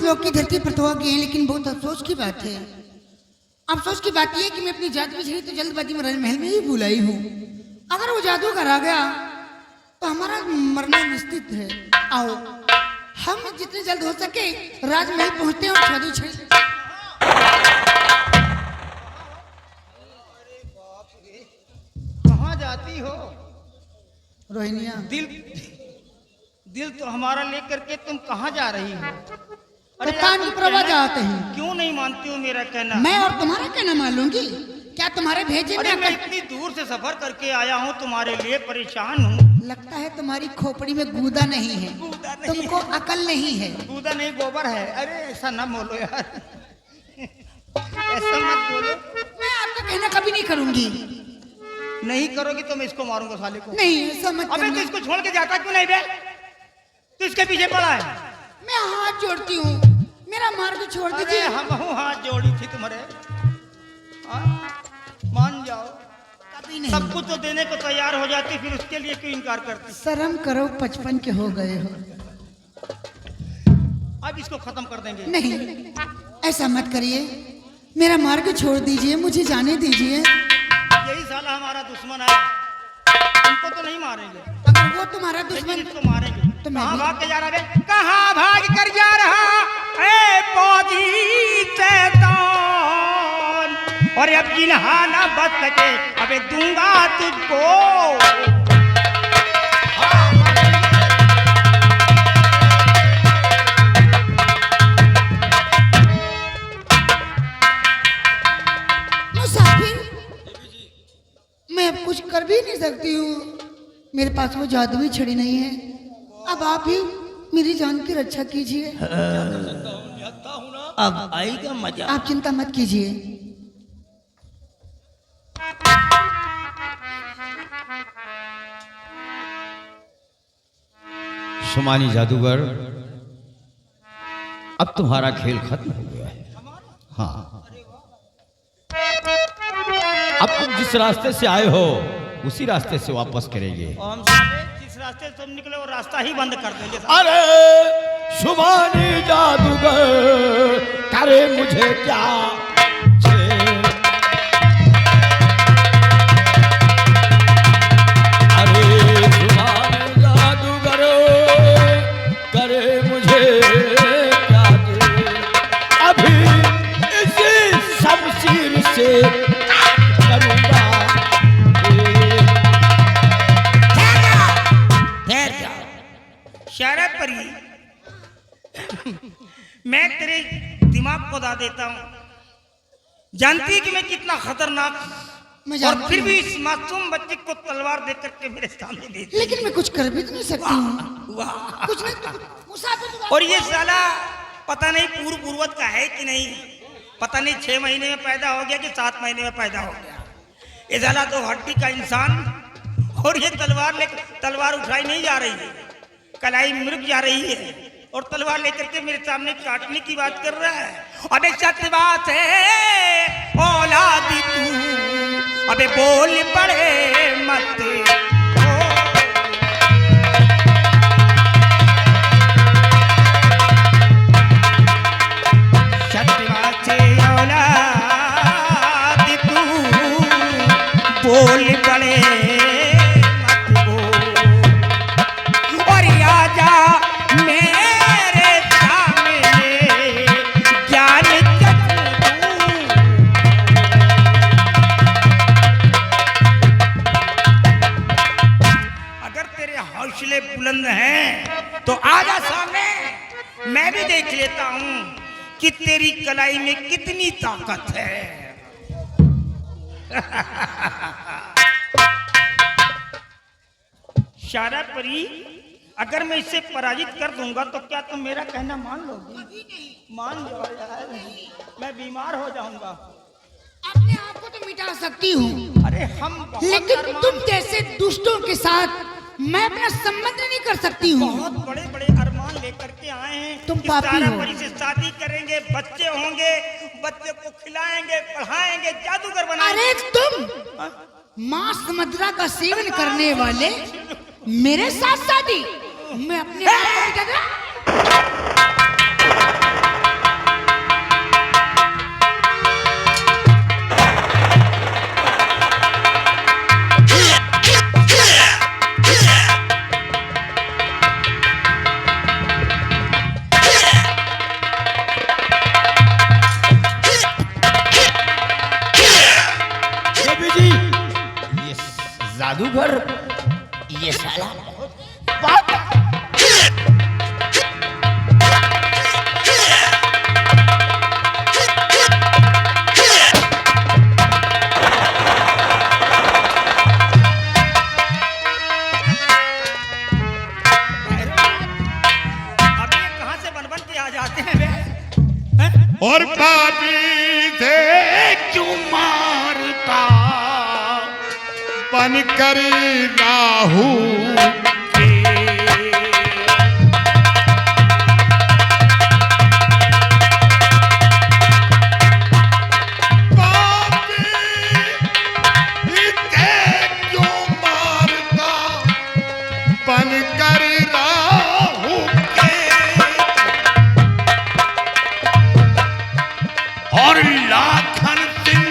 लोग की धरती पर तो आ गए हैं, लेकिन बहुत अफसोस की बात है। अफसोस की बात यह है कि मैं अपनी जात बिछड़ी तो जल्दबाजी में राजमहल में ही बुलाई हूँ। अगर वो जादूगर आ गया तो हमारा मरना निश्चित है। आओ हम जितने जल्द हो सके राजमहल पहुंचते हैं और शादी छेड़। कहाँ जाती हो रोहिणिया? दिल तो हमारा लेकर के तुम कहाँ जा रही हो? तो कान की प्रवाह जाते हैं। क्यों नहीं मानती हो मेरा कहना? मैं और तुम्हारा कहना मान लूंगी क्या? तुम्हारे भेजे में मैं इतनी दूर से सफर करके आया हूँ, तुम्हारे लिए परेशान हूँ। लगता है तुम्हारी खोपड़ी में गूदा नहीं है, तुमको अकल नहीं है। गूदा नहीं गोबर है। अरे ऐसा ना बोलो यार, ऐसा मत बोलो। मैं आपका कहना कभी नहीं करूंगी। नहीं करोगी तो मैं इसको मारूंगा साले को। नहीं ऐसा मत अबे तो इसको छोड़ के जाता क्यों नहीं बे? तो इसके पीछे पड़ा है। मैं हाथ जोड़ती हूँ, मेरा मार्ग छोड़ दीजिए। हम हाथ जोड़ी थी तुम्हारे। मान जाओ। कभी नहीं। सब कुछ तो देने को तैयार हो जाती, फिर उसके लिए क्यों इनकार करती? शर्म करो, 55 के हो गए हो। अब इसको खत्म कर देंगे। नहीं ऐसा मत करिए, मेरा मार्ग छोड़ दीजिए, मुझे जाने दीजिए। यही साला हमारा दुश्मन है, तुमको तो नहीं मारेंगे। अगर वो तुम्हारा दुश्मन इसको मारेंगे तो कहाँ भाग के जा रहा है? कहाँ भाग कर जा रहा ए फौजी शैतान? और अब जिन्हा ना बच सके अबे दूंगा तुझको। मैं अब कुछ कर भी नहीं सकती हूँ, मेरे पास वो जादुई छड़ी नहीं है। अब आप ही मेरी जान की रक्षा कीजिए। अब आएगा मजा। आप चिंता मत कीजिए। शुमानी जादूगर, अब तुम्हारा खेल खत्म हो गया है। हाँ, अब तुम जिस रास्ते से आए हो उसी रास्ते से वापस करेंगे। हम जिस रास्ते से तुम निकले वो रास्ता ही बंद कर देंगे। अरे शुमानी जादूगर, करे मुझे क्या? अरे शुमानी जादूगर, करे मुझे क्या? अभी इसी शमशीर से शराब परी, मैं तेरे दिमाग को दा देता हूँ। जानती है कि मैं कितना खतरनाक, और फिर भी इस मासूम बच्चे को तलवार दे करके मेरे सामने दे दी। लेकिन मैं कुछ कर भी तो नहीं सकती हूँ। कुछ नहीं। और ये साला पता नहीं पूर्ववत का है कि नहीं, पता नहीं 6 महीने में पैदा हो गया कि 7 महीने में पैदा हो गया। ये साला तो हड्डी का इंसान, और ये तलवार उठाई नहीं जा रही है, कलाई मुर्ग जा रही है, और तलवार लेकर के मेरे सामने काटने की बात कर रहा है। अबे सत्य बात है औलादी तू, अबे बोल पड़े मत। सत्य बात है औलादी तू, बोल पड़े बुलंद हैं तो आजा सामने, मैं भी देख लेता हूं कि तेरी कलाई में कितनी ताकत है। शारा परी, अगर मैं इसे पराजित कर दूंगा तो क्या तुम मेरा कहना मान लोगी? मान जाओ यार, मैं बीमार हो जाऊंगा। अपने आप को तो मिटा सकती हूँ, अरे हम लेकिन तुम जैसे दुष्टों के साथ मैं अपना संबंध नहीं कर सकती हूँ। बहुत बड़े बड़े अरमान लेकर के आए हैं। तुम पापी हो। परी से शादी करेंगे, बच्चे होंगे, बच्चे को खिलाएंगे, पढ़ाएंगे, जादूगर बनाएंगे। अरे तुम मांस मदिरा का सेवन करने वाले मेरे साथ शादी, मैं अपने आप को मिटा दूं? जादूगर ये साला और पापी थे क्यों मारता बन कर राहु के। पापी थे क्यों मारता बन कर राहु के। और लाखन दिन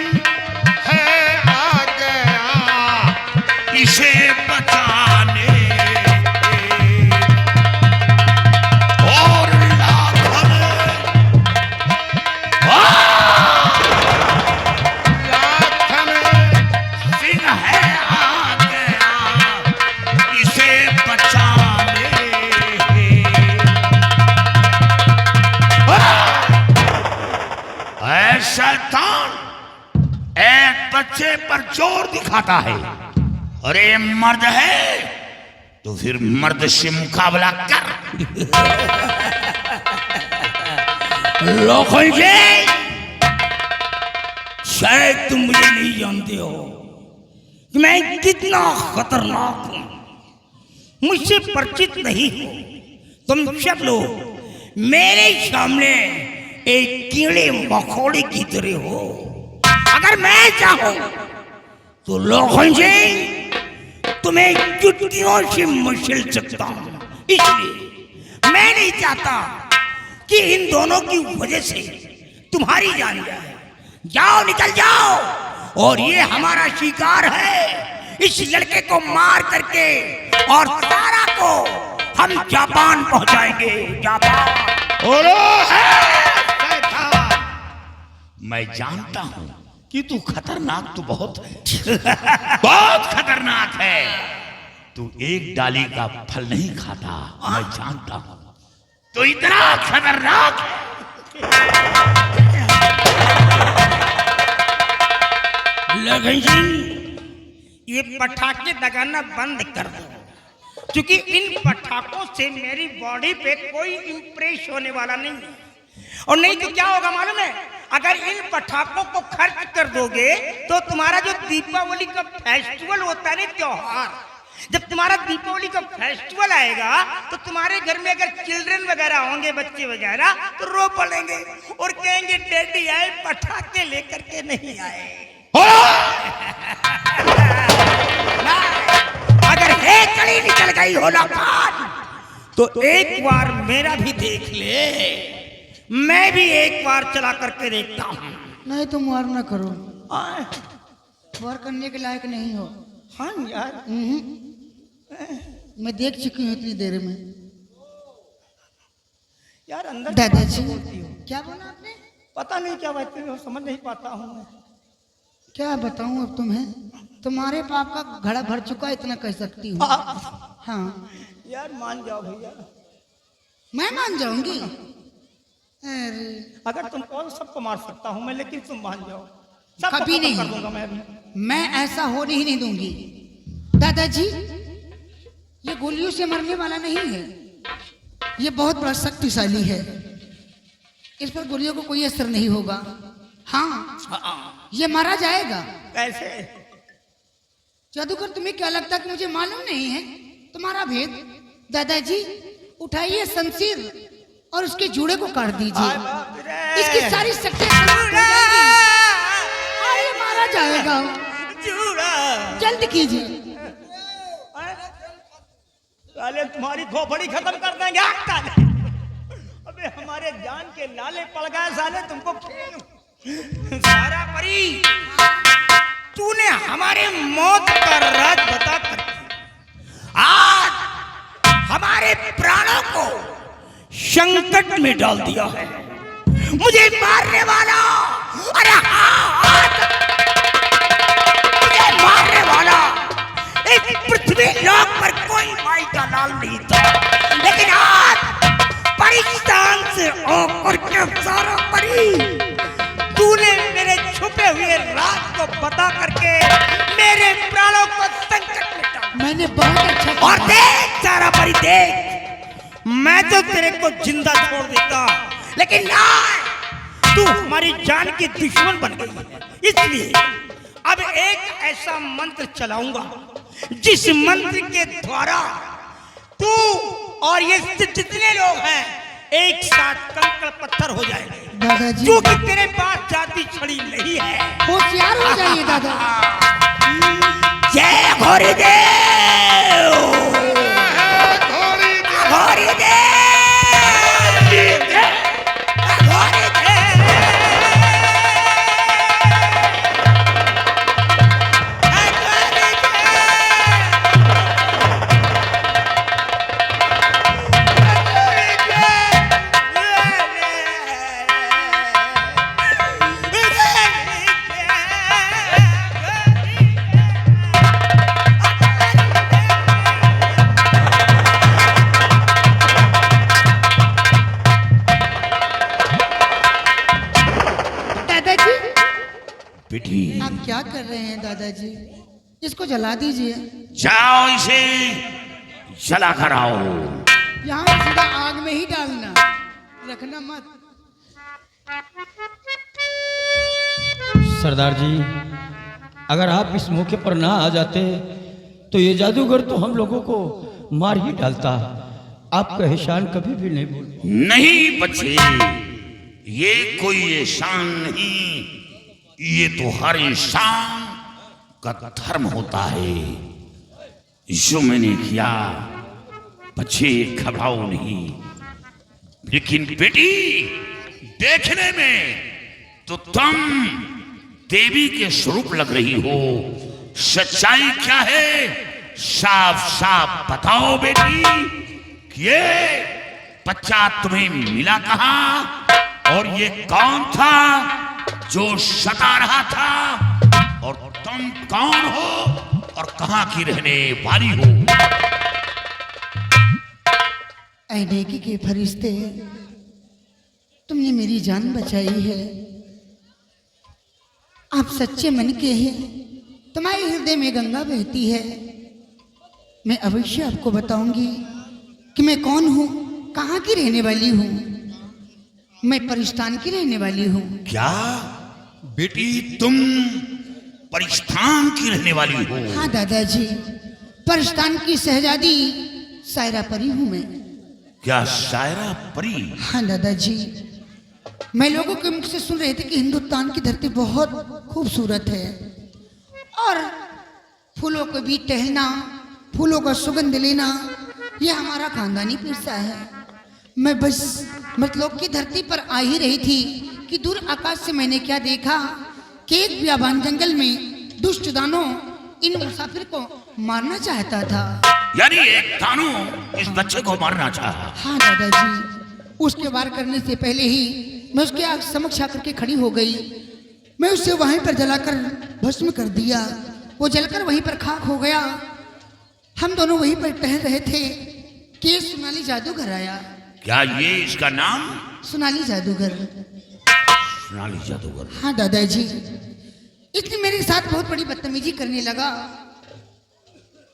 है आ गया इसे बचाने। और लाखन दिन है आ गया इसे बचाने। शैतान एक बच्चे पर जोर दिखाता है और ये मर्द है तो फिर मर्द से मुकाबला कर। लोखंड जी, शायद तुम मुझे नहीं जानते हो कि मैं कितना खतरनाक हूं। मुझसे परिचित नहीं हो तुम सब लोग। मेरे सामने एक कीड़े मकोड़े की तरह हो। अगर मैं चाहूं तो लोखंड जी तुम्हें चुटकियों से मचल सकता हूं। इसलिए मैं नहीं चाहता कि इन दोनों की वजह से तुम्हारी जान जाए। जाओ, निकल जाओ। और ये हमारा शिकार है। इस लड़के को मार करके और सारा को हम जापान पहुंचाएंगे। जापान। मैं जानता हूं कि तू खतरनाक तो बहुत है। बहुत खतरनाक है। तू एक डाली का फल नहीं खाता। मैं जानता हूं तो इतना खतरनाक है। लगन जी, ये पटाखे दगाना बंद कर दो, क्योंकि इन पटाखों से मेरी बॉडी पे कोई इंप्रेस होने वाला नहीं है। और नहीं तो क्या होगा मालूम है? अगर इन पटाखों को खर्च कर दोगे तो तुम्हारा जो दीपावली का फेस्टिवल होता है ना, त्योहार, जब तुम्हारा दीपावली का फेस्टिवल आएगा तो तुम्हारे घर में अगर चिल्ड्रन वगैरह होंगे, बच्चे वगैरह, तो रो पड़ेंगे और कहेंगे डैडी आए पटाखे लेकर के नहीं आए। अगर है कड़ी निकल गई हो ना तो एक बार मेरा भी देख ले। मैं भी एक बार चला करके देखता हूँ। नहीं तुम वार ना करो, वार करने के लायक नहीं हो। हाँ यार, मैं देख चुकी हूँ इतनी देर में। यार अंदर दादाजी क्या बोला आपने? पता नहीं क्या बात है, समझ नहीं पाता हूँ मैं। क्या बताऊँ अब तुम्हें? तुम्हारे पाप का घड़ा भर चुका, इतना कह सकती हूँ। हाँ यार मान जाओ भैया। मैं मान जाऊंगी। अरे अगर तुम कहो सबको मार सकता हूँ मैं, लेकिन तुम मान जाओ। कभी नहीं, कर दूंगा मैं अभी। मैं ऐसा होने ही नहीं दूंगी। दादाजी ये गोलियों से मरने वाला नहीं है, ये बहुत बड़ा शक्तिशाली है। इस पर गोलियों को कोई असर नहीं होगा। हाँ ये मारा जाएगा। कैसे? जादूगर तुम्हें क्या लगता है कि मुझे मालूम नहीं है तुम्हारा भेद? दादाजी उठाइए शमशीर और उसके जूड़े को काट दीजिए। इसकी सारी शक्तियां समाप्त हो जाएंगी। ये मारा जाएगा। जल्द कीजिए। साले तुम्हारी खोपड़ी खत्म कर देंगे। साले अबे हमारे जान के लाले पड़ गए साले तुमको। सारा परी तूने हमारे मौत का राज बता कर आज हमारे प्राणों को संकट में डाल दिया है। मुझे मारने वाला, अरे हाँ, मुझे मारने वाला एक को बता करके मेरे प्राणों को संकट में डाल। मैंने बहुत अच्छा किया। और देख सारा परी देख, मैं तो तेरे को जिंदा छोड़ देता, लेकिन ना, तू हमारी जान की दुश्मन बन गई है। इसलिए अब एक ऐसा मंत्र चलाऊंगा जिस मंत्र के द्वारा तू और ये जितने लोग हैं एक साथ कंकड़ पत्थर हो जाएंगे। दादाजी क्योंकि तेरे पास जाति छड़ी नहीं है। होशियार हो जाइए दादा। जय घोरीदेव, घोरीदेव, बेटी आप क्या कर रहे हैं दादाजी? इसको जला दीजिए। जाओ इसे जला कर आओ। यहाँ सीधा आग में ही डालना, रखना मत। सरदार जी, अगर आप इस मौके पर ना आ जाते तो ये जादूगर तो हम लोगों को मार ही डालता। आपका एहसान कभी भी नहीं भूल। नहीं बच्चे, ये कोई एहसान नहीं, ये तो हर इंसान का धर्म होता है। जो मैंने किया, बच्चे घबराओ नहीं। लेकिन बेटी, देखने में तो तुम देवी के स्वरूप लग रही हो। सच्चाई क्या है, साफ साफ बताओ बेटी। कि ये बच्चा तुम्हें मिला कहाँ, और ये कौन था जो सता रहा था, और तुम कौन हो और कहां की रहने वाली हो? ऐ नेकी के फरिश्ते, तुमने मेरी जान बचाई है। आप सच्चे मन के हैं, तुम्हारे हृदय में गंगा बहती है। मैं अवश्य आपको बताऊंगी कि मैं कौन हूँ, कहाँ की रहने वाली हूँ। मैं परिस्थान की रहने वाली हूँ। क्या बेटी, तुम परिस्थान की रहने वाली हो? हाँ दादाजी, परिस्थान की शहजादी सायरा परी हूँ मैं। क्या सायरा परी? हाँ दादाजी, मैं लोगों के मुख से सुन रहे थे कि हिंदुस्तान की धरती बहुत खूबसूरत है और फूलों के बीच टहलना, फूलों का सुगंध लेना, यह हमारा खानदानी पेशा है। मैं बस मतलब की धरती पर आ ही रही थी कि दूर आकाश से मैंने क्या देखा कि एक बियाबान जंगल में दुष्ट दानों इन मुसाफिर को मारना चाहता था। यानी एक दानव इस बच्चे को मारना चाहा? हाँ दादाजी, उसके वार करने से पहले ही मैं उसके आग समक्ष आकर के खड़ी हो गई। मैं उसे वहीं पर जलाकर भस्म कर दिया। वो जलकर वहीं पर खाक हो गया। हम दोनों वहीं पर टहल रहे थे कि सोनाली जादूगर आया। क्या ये इसका नाम? सोनाली जादूगर। सोनाली जादूगर? हाँ दादाजी, इसने मेरे साथ बहुत बड़ी बदतमीजी करने लगा,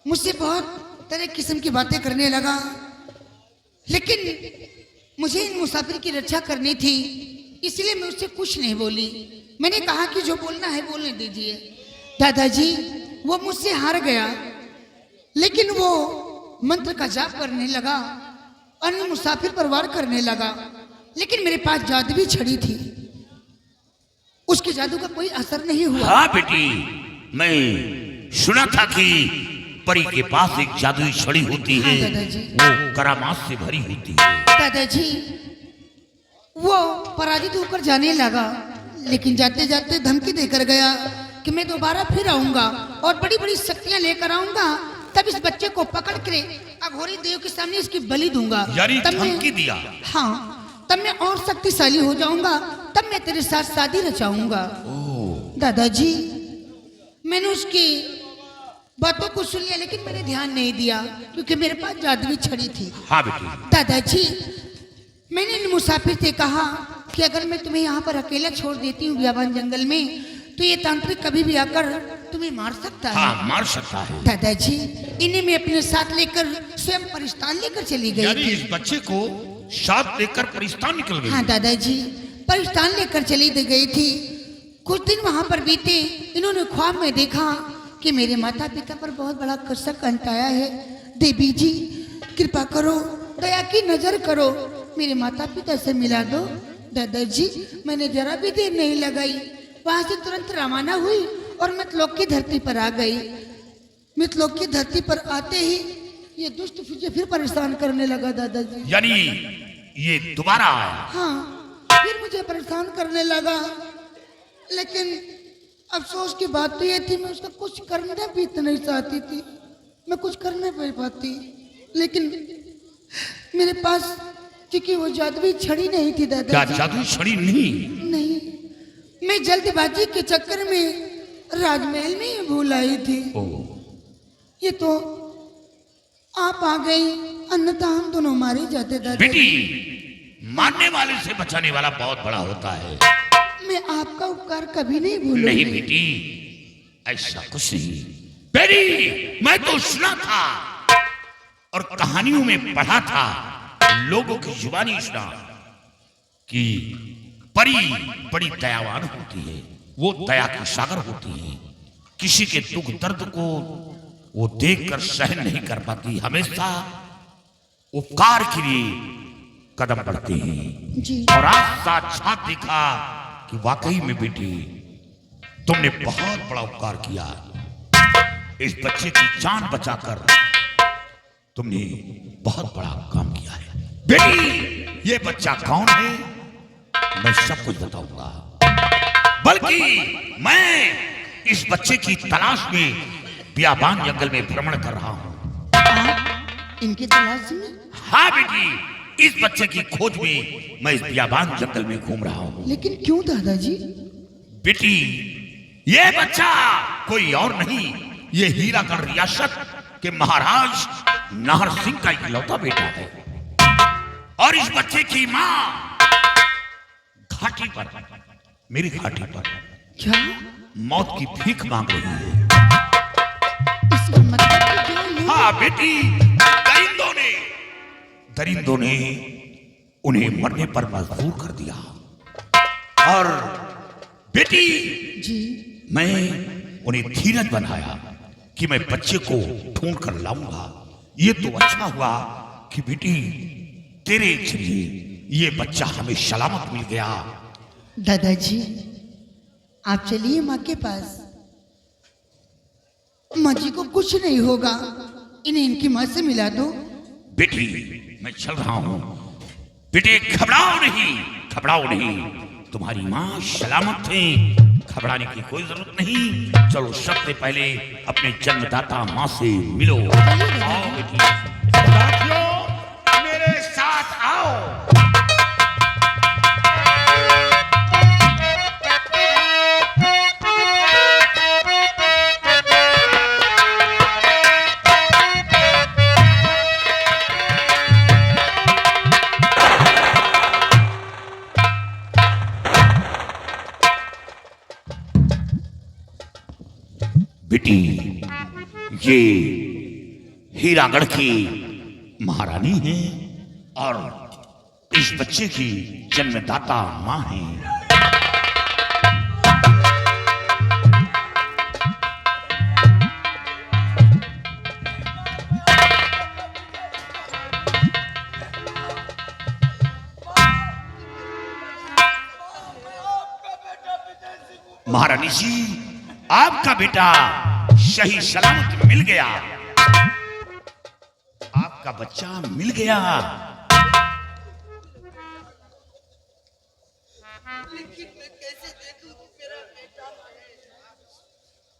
मुझसे बहुत तरह किस्म की बातें करने लगा। लेकिन मुझे इन मुसाफिर की रक्षा करनी थी, इसलिए मैं उससे कुछ नहीं बोली। मैंने कहा कि जो बोलना है बोलने दीजिए। दादाजी, वो मुझसे हार गया, लेकिन वो मंत्र का जाप करने लगा और इन मुसाफिर पर वार करने लगा। लेकिन मेरे पास जादुई छड़ी थी, उसके जादू का कोई असर नहीं हुआ। हाँ बेटी, मैं सुना था कि परी के पास एक जादुई छड़ी होती है। हाँ दादाजी। वो करामात से भरी होती है। दादाजी, वो पराजित होकर जाने लगा, लेकिन जाते जाते धमकी देकर गया कि मैं दोबारा फिर आऊंगा और बड़ी बड़ी शक्तियां लेकर आऊंगा, तब इस बच्चे को पकड़ कर अघोरी देव के सामने इसकी बलि दूंगा। यानी तब मैं- धमकी दिया? हाँ, तब मैं और शक्तिशाली हो जाऊंगा, तब मैं तेरे साथ शादी रचाऊंगा। दादाजी, मैंने उसकी बातों को सुन लिया, लेकिन मैंने ध्यान नहीं दिया क्योंकि मेरे पास जादुई छड़ी थी। हाँ बेटी। दादाजी, मैंने इन मुसाफिर से कहा कि अगर मैं तुम्हें यहाँ पर अकेला छोड़ देती हूँ बियाबान जंगल में, तो ये तांत्रिक कभी भी आकर तुम्हें मार सकता है। हाँ, मार सकता है। दादाजी, इन्हें मैं अपने साथ लेकर स्वयं परिस्तान लेकर चली गई यानी थी। इस बच्चे को साथ लेकर परिस्तान निकल गई। हाँ दादाजी, परिस्तान लेकर चली गई थी। कुछ दिन वहां पर बीते, इन्होंने ख्वाब में देखा कि मेरे माता पिता पर बहुत बड़ा कसक अंत आया है। देवी जी कृपा करो, दया की नजर करो, मेरे माता पिता से मिला दो। दादाजी, मैंने जरा भी देर नहीं लगाई, वहां से तुरंत रवाना हुई और मितलोक की धरती पर आ गई। मितलोक की धरती पर आते ही ये दुष्ट मुझे फिर परेशान करने लगा दादाजी। यानी ये दोबारा आया। हाँ, फिर मुझे परेशान करने लगा, लेकिन अफसोस की बात तो ये थी मैं उसका कुछ करना भी तो नहीं चाहती थी, मैं कुछ कर नहीं पाती। लेकिन मेरे पास क्योंकि वो जादुई छड़ी नहीं थी क्या दादाजी। जादुई छड़ी नहीं? नहीं, मैं जल्दबाजी के चक्कर में राजमहल में ही भूल आई थी। ये तो आप आ गई, अन्यथा हम दोनों मारे जाते दादाजी। बेटी, मारने वाले से बचाने वाला बहुत बड़ा होता है। मैं आपका उपकार कभी नहीं भूलूंगी। नहीं बेटी, ऐसा कुछ नहीं। बेटी, मैं तो सुना था और कहानियों में पढ़ा था, लोगों की जुबानी सुना कि परी बड़ी दयावान होती है, वो दया की सागर होती है। किसी के दुख दर्द को वो देखकर सहन नहीं कर पाती, हमेशा उपकार के लिए कदम बढ़ते हैं। जी। और आज साक्षात देखा कि वाकई में बेटी तुमने बहुत बड़ा उपकार किया। इस बच्चे की जान बचाकर तुमने बहुत बड़ा काम किया है। बेटी, ये बच्चा कौन है मैं सब कुछ बताऊंगा, बल्कि मैं इस बच्चे की तलाश में बियाबान जंगल में भ्रमण कर रहा हूं। आप इनकी तलाश में? हाँ बेटी, इस बच्चे की खोज में मैं इस बियाबान जंगल में घूम रहा हूं। लेकिन क्यों दादाजी? बेटी, ये बच्चा कोई और नहीं, ये हीरागढ़ रियासत के महाराज नाहर सिंह का इकलौता बेटा है। और इस बच्चे की माँ घाटी पर, मेरी घाटी पर क्या? मौत की भीख मांग रही है। इसका मतलब कि जो लोग- हाँ बेटी, दरिंदों ने उन्हें मरने पर मजबूर कर दिया। और बेटी, जी। मैं उन्हें धीरज बनाया कि मैं बच्चे को ढूंढ कर लाऊंगा। ये तो अच्छा हुआ कि बेटी तेरे जरिए ये बच्चा हमें सलामत मिल गया। दादाजी, आप चलिए माँ के पास, माँ जी को कुछ नहीं होगा, इन्हें इनकी माँ से मिला दो। बेटी, मैं चल रहा हूं। बेटे, घबराओ नहीं, घबराओ नहीं, तुम्हारी माँ सलामत है, घबराने की कोई जरूरत नहीं। चलो सबसे पहले अपने जन्मदाता माँ से मिलो। आओ बेटी, साथियों मेरे साथ आओ। बेटी, ये हीरागढ़ की महारानी है और इस बच्चे की जन्मदाता माँ है। महारानी जी, आपका बेटा सही सलामत मिल गया, आपका बच्चा मिल गया।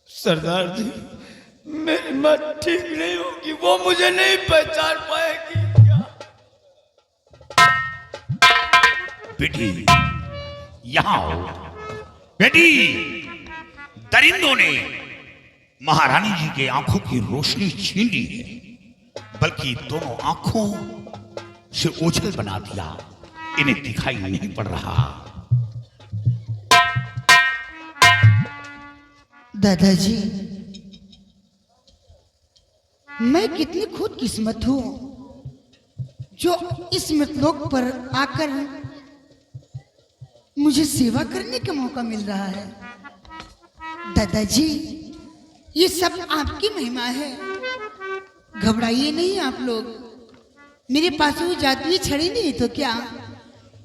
सरदार जी, मेरी माँ ठीक नहीं होगी, वो मुझे नहीं पहचान पाएगी क्या? बेटी, यहां आओ। बेटी, दरिंदों ने महारानी जी के आंखों की रोशनी छीन ली है, बल्कि दोनों आंखों से ओझल बना दिया, इन्हें दिखाई नहीं पड़ रहा। दादाजी, मैं कितनी खुद किस्मत हूं जो इस मतलोक पर आकर मुझे सेवा करने का मौका मिल रहा है। दादाजी, ये सब आपकी महिमा है, घबराइए नहीं आप लोग। मेरे पास वो जादुई छड़ी नहीं तो क्या,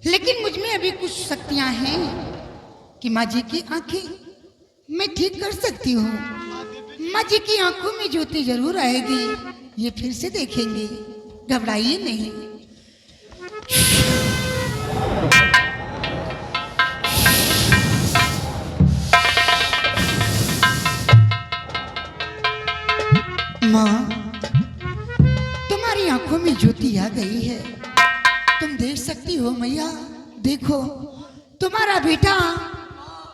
लेकिन मुझ में अभी कुछ शक्तियां हैं कि माँ जी की आंखें मैं ठीक कर सकती हूँ। माँ जी की आंखों में ज्योति जरूर आएगी, ये फिर से देखेंगे, घबराइए नहीं। माँ, तुम्हारी आंखों में ज्योति आ गई है, तुम देख सकती हो मैया। देखो, तुम्हारा बेटा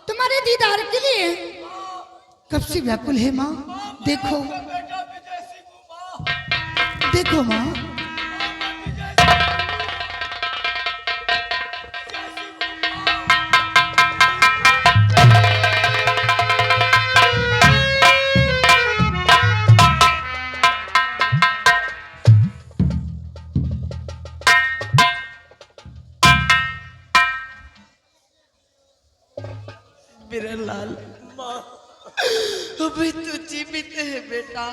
तुम्हारे दीदार के लिए कब से व्याकुल है माँ। देखो देखो माँ, मेरा लाल, माँ अभी तो जीवित है बेटा।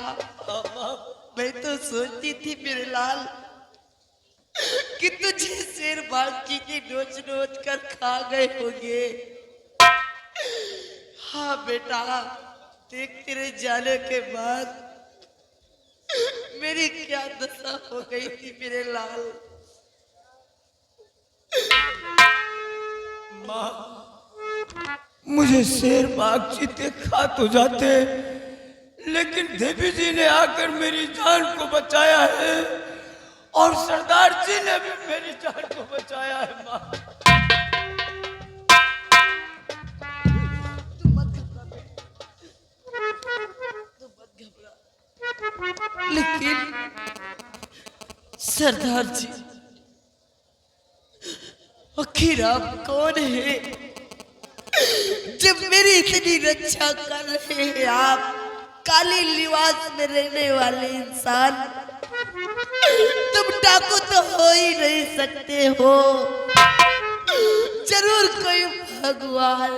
मैं तो सोचती थी मेरे लाल कि तुझे शेर बाकी की नोच नोच कर खा गए होंगे। हाँ बेटा, देख तेरे जाने के बाद मेरी क्या दशा हो गई थी मेरे लाल। माँ, मुझे शेर बाघ चीते खा तो जाते, लेकिन देवी जी ने आकर मेरी जान को बचाया है, और सरदार जी ने भी मेरी जान को बचाया है। माँ, तू मत घबरा, लेकिन सरदार जी, आखिर आप कौन है जब मेरी इतनी रक्षा कर रहे हैं? आप काले लिबास में रहने वाले इंसान, तुम डाकू तो हो ही नहीं सकते हो। जरूर कोई भगवान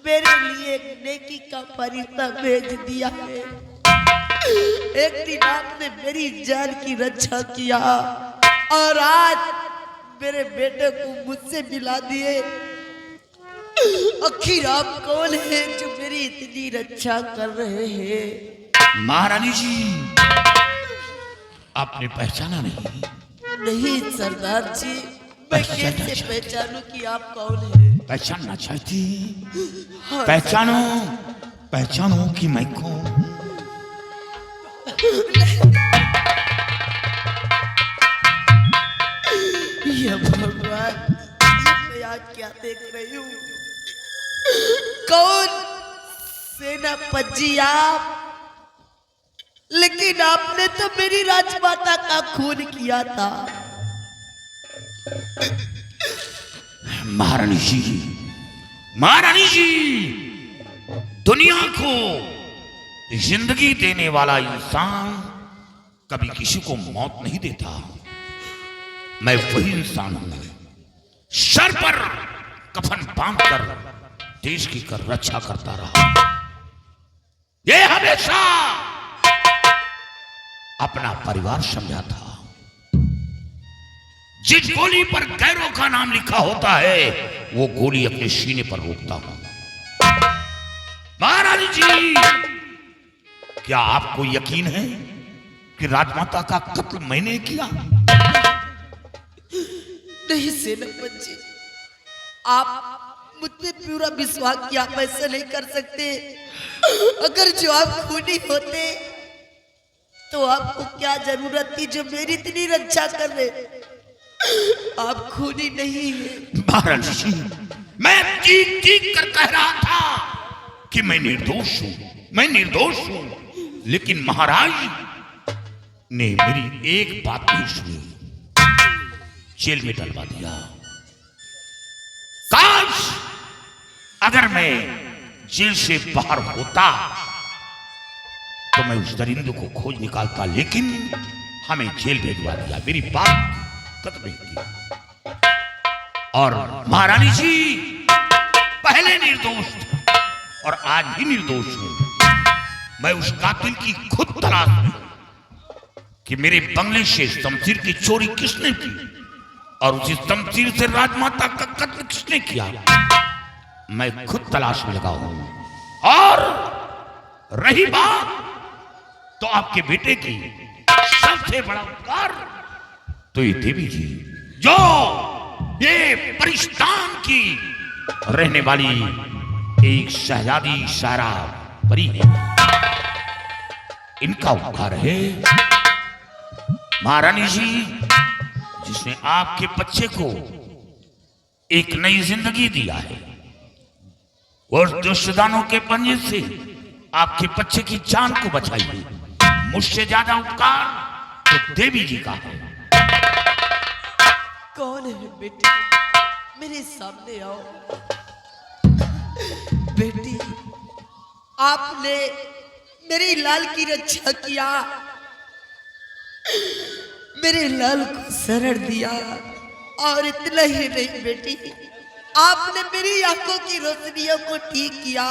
मेरे लिए एक नेकी का फरिश्ता भेज दिया है। एक दिन आपने मेरी जान की रक्षा किया और आज मेरे बेटे को मुझसे मिला दिए। आखिर आप कौन हैं जो मेरी इतनी रक्षा कर रहे हैं? महारानी जी, आपने पहचाना नहीं? नहीं सरदार जी, मैं कैसे पहचानूं कि आप कौन हैं? पहचानना चाहती? हाँ, पहचानो, पहचानो कि मैं कौन। ये भगवान, मैं आज क्या देख रही हूँ? कौन सेनापति आप? लेकिन आपने तो मेरी राजमाता का खून किया था। महारानी जी, महारानी जी, दुनिया को जिंदगी देने वाला इंसान कभी किसी को मौत नहीं देता। मैं वही इंसान हूं, सर पर कफन बांधकर देश की कर रक्षा करता रहा। ये हमेशा अपना परिवार समझा था। जिस गोली पर गैरों का नाम लिखा होता है, वो गोली अपने सीने पर रोकता हूं। महारानी जी, क्या आपको यकीन है कि राजमाता का कत्ल मैंने किया? नहीं सेनापति जी, आप मुझ पे पूरा विश्वास किया, आप ऐसा नहीं कर सकते। अगर जो आप खूनी होते तो आपको क्या जरूरत थी जो मेरी इतनी रक्षा कर रहे? आप खूनी नहीं है। महाराज जी, मैं चीख चीख कर कह रहा था कि मैं निर्दोष हूं, मैं निर्दोष हूं, लेकिन महाराज ने मेरी एक बात नहीं सुनी, जेल में डलवा दिया। काश अगर मैं जेल से बाहर होता तो मैं उस दरिंदे को खोज निकालता, लेकिन हमें जेल भेजवा दिया, मेरी बात खत्म नहीं की। और महारानी जी पहले निर्दोष था और आज भी निर्दोष हूं। मैं उस कातिल की खुद तलाश में कि मेरे बंगले से शमशीर की चोरी किसने की और उसी शमशीर से राजमाता का कत्ल किसने किया, मैं खुद तलाश में लगा हूं। और रही बात तो आपके बेटे की सबसे बड़ा उपकार तो ये देवी जी जो ये परिस्तान की रहने वाली एक शहजादी शायरा परी है, इनका उपकार है। महारानी जी जिसने आपके बच्चे को एक नई जिंदगी दिया है और दुष्टदानों के पंजे से आपके बच्चे की जान को बचाई है, मुझसे ज्यादा उपकार तो देवी जी का है। कौन है बेटी? मेरे सामने आओ। बेटी, आपने मेरे लाल की रक्षा किया, मेरे लाल को शरण दिया, और इतना ही नहीं बेटी, आपने मेरी आंखों की रोशनियों को ठीक किया।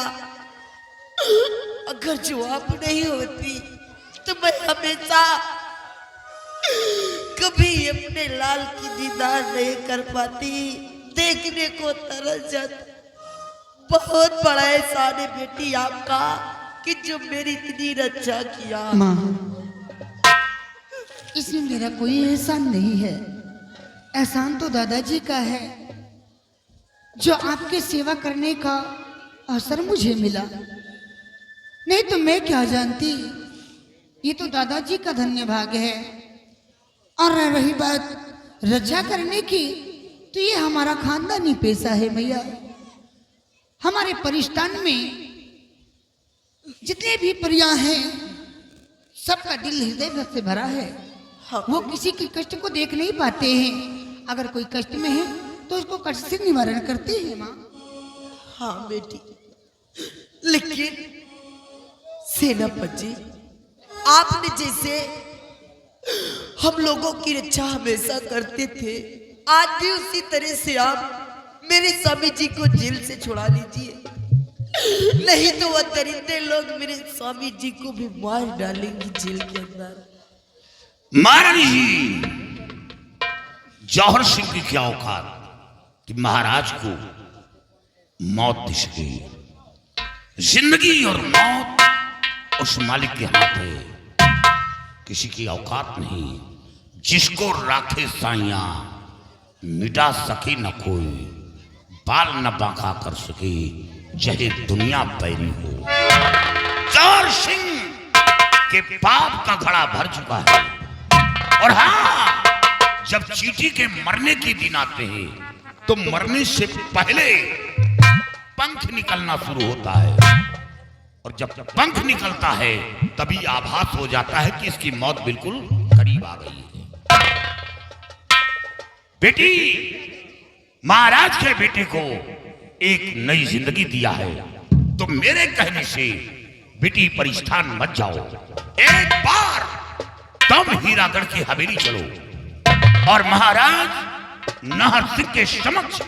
अगर जो आप नहीं होती तो मैं हमेशा कभी अपने लाल की दीदार नहीं कर पाती, देखने को तरस जाती। बहुत बड़ा एहसान है बेटी आपका कि जो मेरी इतनी रक्षा किया। माँ, इसमें मेरा कोई एहसान नहीं है, एहसान तो दादाजी का है जो आपके सेवा करने का अवसर मुझे मिला। नहीं तो मैं क्या जानती, ये तो दादाजी का धन्य भाग्य है। और रही बात रक्षा करने की, तो ये हमारा खानदानी पेशा है मैया। हमारे परिस्तान में जितने भी परियां हैं सबका दिल हृदय से भरा है। वो किसी के कष्ट को देख नहीं पाते हैं, अगर कोई कष्ट में है तो उसको कष्ट से निवारण करते हैं माँ। हाँ बेटी, लेकिन सेनापति जी, आपने जैसे हम लोगों की रक्षा हमेशा करते थे, आज भी उसी तरह से आप मेरे स्वामी जी को जेल से छुड़ा लीजिए, नहीं तो वह दरिंदे लोग मेरे स्वामी जी को भी मार डालेंगे जेल के अंदर। महारानी जी, जौहर सिंह की क्या औकात कि महाराज को मौत दिश गई। जिंदगी और मौत उस मालिक के हाथ है, किसी की औकात नहीं। जिसको राखे साइया मिटा सके न कोई, बाल न बांका कर सके चाहे दुनिया पैरी हो। जौहर सिंह के पाप का घड़ा भर चुका है। और हाँ, जब चींटी के मरने के दिन आते हैं तो मरने से पहले पंख निकलना शुरू होता है, और जब पंख निकलता है तभी आभास हो जाता है कि इसकी मौत बिल्कुल करीब आ गई है। बेटी, महाराज के बेटे को एक नई जिंदगी दिया है, तो मेरे कहने से बेटी परिस्थान मत जाओ। एक बार तुम हीरागढ़ की हवेली चलो और महाराज नाहर सिंह के समक्ष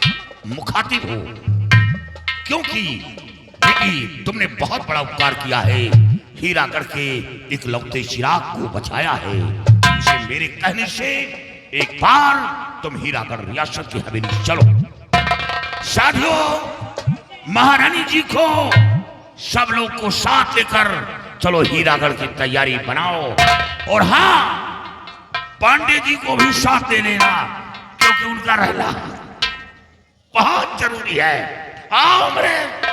मुखातिब हो, क्योंकि बेटी तुमने बहुत बड़ा उपकार किया है। हीरागढ़ के इकलौते चिराग को बचाया है। इसे मेरे कहने से एक बार तुम हीरागढ़ रियासत की हवेली चलो। साथियों, महारानी जी को सब लोग को साथ लेकर चलो, हीरागढ़ की तैयारी बनाओ। और हाँ, पांडे जी को भी साथ ले लेना, क्योंकि उनका रहना बहुत जरूरी है। आओ मेरे